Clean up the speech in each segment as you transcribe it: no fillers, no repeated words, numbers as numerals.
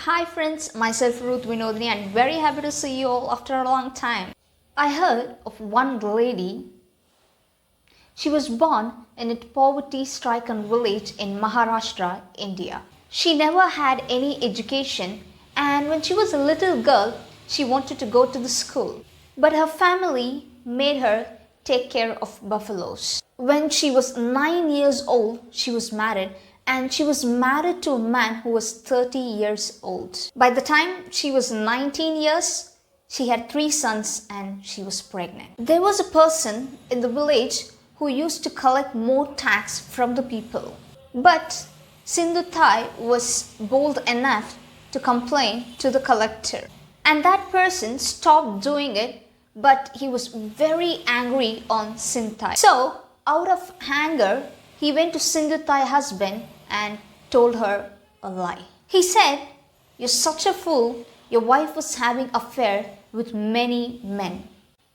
Hi friends, myself Ruth Vinodini and very happy to see you all after a long time. I heard of one lady. She was born in a poverty-stricken village in Maharashtra, India. She never had any education, and when she was a little girl, she wanted to go to the school. But her family made her take care of buffaloes. When she was 9 years old, she was married, and she was married to a man who was 30 years old. By the time she was 19 years, she had 3 sons and she was pregnant. There was a person in the village who used to collect more tax from the people. But Sindhutai was bold enough to complain to the collector. And that person stopped doing it, but he was very angry on Sindhutai. So, out of anger, he went to Sindhutai's husband and told her a lie. He said, "You're such a fool. Your wife was having an affair with many men.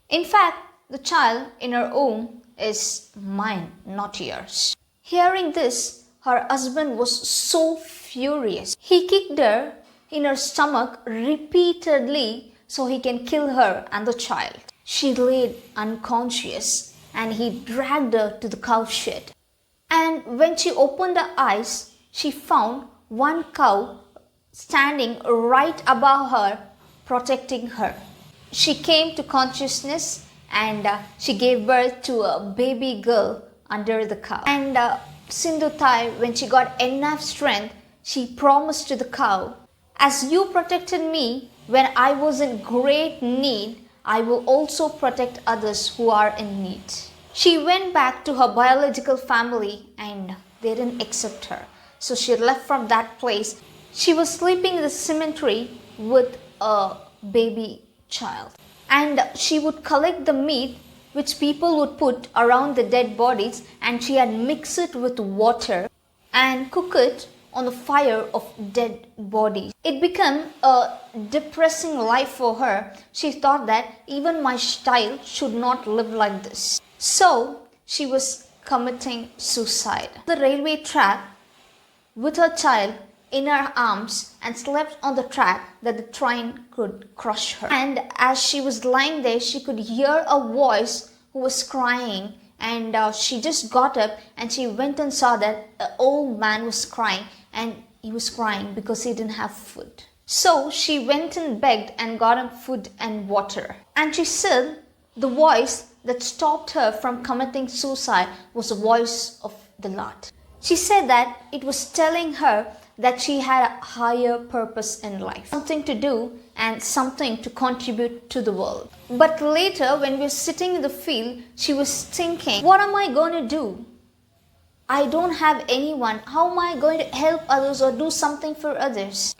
In fact, the child in her womb is mine, not yours." Hearing this, her husband was so furious. He kicked her in her stomach repeatedly so he can kill her and the child. She lay unconscious and he dragged her to the cowshed. And when she opened her eyes, she found one cow standing right above her, protecting her. She came to consciousness and she gave birth to a baby girl under the cow. And Sindhutai, when she got enough strength, she promised to the cow, "As you protected me when I was in great need, I will also protect others who are in need." She went back to her biological family and they didn't accept her. So she left from that place. She was sleeping in the cemetery with a baby child. And she would collect the meat which people would put around the dead bodies, and she had mixed it with water and cook it on the fire of dead bodies. It became a depressing life for her. She thought that even my child should not live like this. So she was committing suicide. The railway track with her child in her arms and slept on the track that the train could crush her. And as she was lying there, she could hear a voice who was crying, and she just got up and she went and saw that an old man was crying, and he was crying because he didn't have food. So she went and begged and got him food and water. And she said the voice that stopped her from committing suicide was the voice of the Lord. She said that it was telling her that she had a higher purpose in life, something to do and something to contribute to the world. But later, when we were sitting in the field, she was thinking, what am I going to do? I don't have anyone. How am I going to help others or do something for others?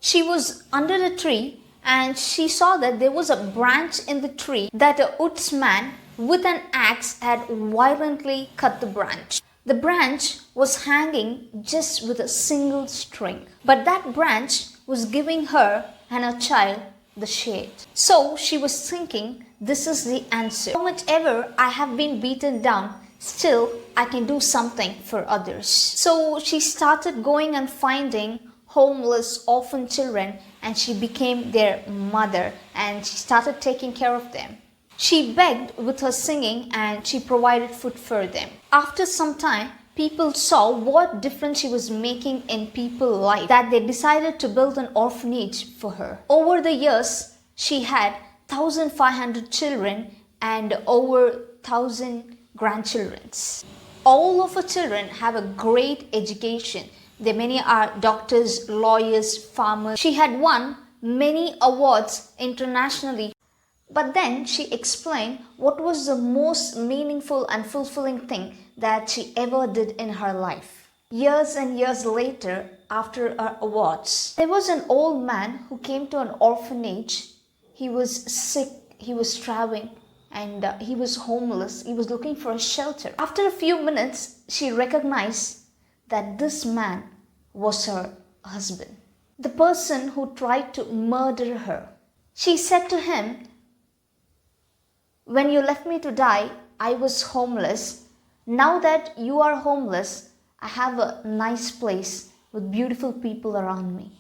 She was under the tree and she saw that there was a branch in the tree that a woodsman with an axe had violently cut the branch. The branch was hanging just with a single string, but that branch was giving her and her child the shade. So she was thinking, this is the answer. How much ever I have been beaten down, still I can do something for others. So she started going and finding homeless orphan children, and she became their mother and she started taking care of them. She begged with her singing and she provided food for them. After some time, people saw what difference she was making in people's life, that they decided to build an orphanage for her. Over the years, she had 1,500 children and over 1,000 grandchildren. All of her children have a great education. They many are doctors, lawyers, farmers. She had won many awards internationally. But then she explained what was the most meaningful and fulfilling thing that she ever did in her life. Years and years later, after her awards, there was an old man who came to an orphanage. He was sick, he was starving, and he was homeless. He was looking for a shelter. After a few minutes, she recognized that this man was her husband, the person who tried to murder her. She said to him, "When you left me to die, I was homeless. Now that you are homeless, I have a nice place with beautiful people around me.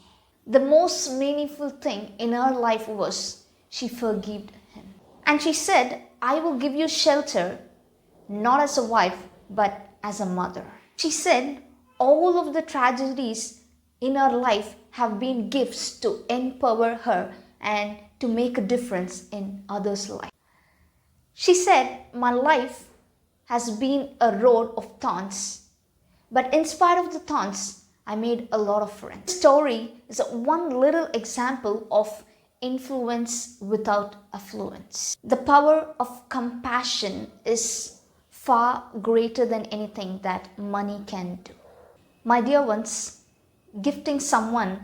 the most meaningful thing in her life was she forgave him. And she said, I will give you shelter, not as a wife, but as a mother. She said, all of the tragedies in her life have been gifts to empower her and to make a difference in others' life. She said, my life has been a road of thorns, but in spite of the thorns, I made a lot of friends. This story is one little example of influence without affluence. The power of compassion is far greater than anything that money can do. My dear ones, gifting someone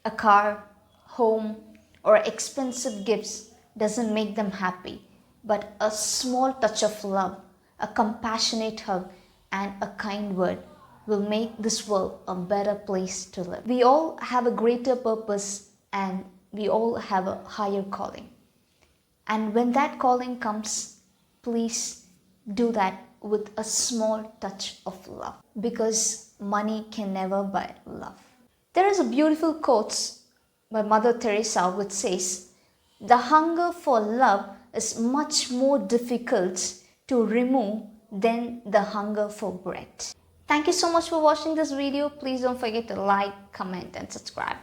a car, home, or expensive gifts doesn't make them happy, but a small touch of love, a compassionate hug, and a kind word will make this world a better place to live. We all have a greater purpose and we all have a higher calling. And when that calling comes, please do that with a small touch of love, because money can never buy love. There is a beautiful quote by Mother Teresa which says, the hunger for love is much more difficult to remove than the hunger for bread. Thank you so much for watching this video. Please don't forget to like, comment and subscribe.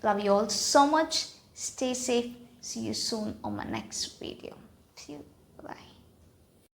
Love you all so much. Stay safe. See you soon on my next video.